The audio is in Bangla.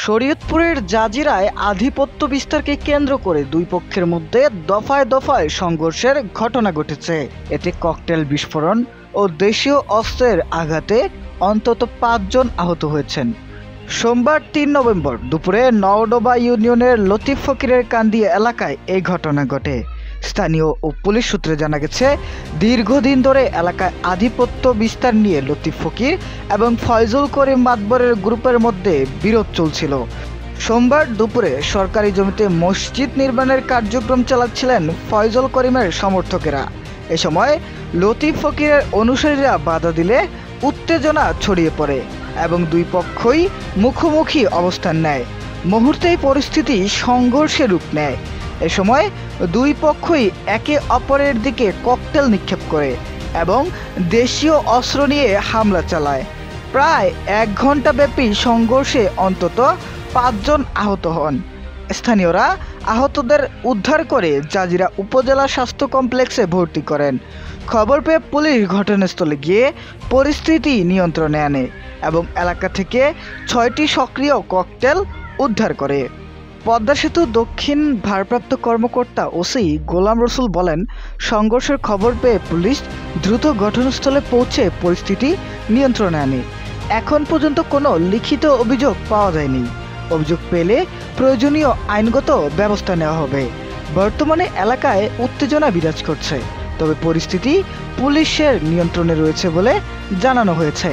শরীয়তপুরের জাজিরায় আধিপত্য বিস্তারকে কেন্দ্র করে দুই পক্ষের মধ্যে দফায় দফায় সংঘর্ষের ঘটনা ঘটেছে। এতে ককটেল বিস্ফোরণ ও দেশীয় অস্ত্রের আঘাতে অন্তত ৫ জন আহত হয়েছেন। সোমবার ৩ নভেম্বর দুপুরে নওডোবা ইউনিয়নের লতিফ ফকিরের কান্দি এলাকায় এই ঘটনা ঘটে। স্থানীয় ও পুলিশ সূত্রে জানা গেছে, দীর্ঘদিন ধরে এলাকায় আধিপত্য বিস্তার নিয়ে লতিফ ফকির এবং ফয়জুল করিম মাতবরের গ্রুপের মধ্যে বিরোধ চলছিল। সোমবার দুপুরে সরকারি জমিতে মসজিদ নির্মাণের কার্যক্রম চালাচ্ছিলেন ফয়জুল করিমের সমর্থকেরা। এ সময় লতিফ ফকিরের অনুসারীরা বাধা দিলে উত্তেজনা ছড়িয়ে পড়ে এবং দুই পক্ষই মুখোমুখি অবস্থান নেয়। মুহূর্তেই পরিস্থিতি সংঘর্ষে রূপ নেয়। এ সময় দুই পক্ষই একে অপরের দিকে ককটেল নিক্ষেপ করে এবং দেশীয় অস্ত্র নিয়ে হামলা চালায়। প্রায় ১ ঘন্টা ব্যাপী সংঘর্ষে অন্তত ৫ জন আহত হন। স্থানীয়রা আহতদের উদ্ধার করে জাজিরা উপজেলা স্বাস্থ্য কমপ্লেক্সে ভর্তি করেন। খবর পেয়ে পুলিশ ঘটনাস্থলে গিয়ে পরিস্থিতি নিয়ন্ত্রণে আনে এবং এলাকা থেকে ৬টি সক্রিয় ককটেল উদ্ধার করে। পদ্মা সেতু দক্ষিণ ভারপ্রাপ্ত কর্মকর্তা ওসি গোলাম রসুল বলেন, সংঘর্ষের খবর পেয়ে পুলিশ দ্রুত ঘটনাস্থলে পৌঁছে পরিস্থিতি নিয়ন্ত্রণে আনে। এখন পর্যন্ত কোনো লিখিত অভিযোগ পাওয়া যায়নি। অভিযোগ পেলে প্রয়োজনীয় আইনগত ব্যবস্থা নেওয়া হবে। বর্তমানে এলাকায় উত্তেজনা বিরাজ করছে, তবে পরিস্থিতি পুলিশের নিয়ন্ত্রণে রয়েছে বলে জানানো হয়েছে।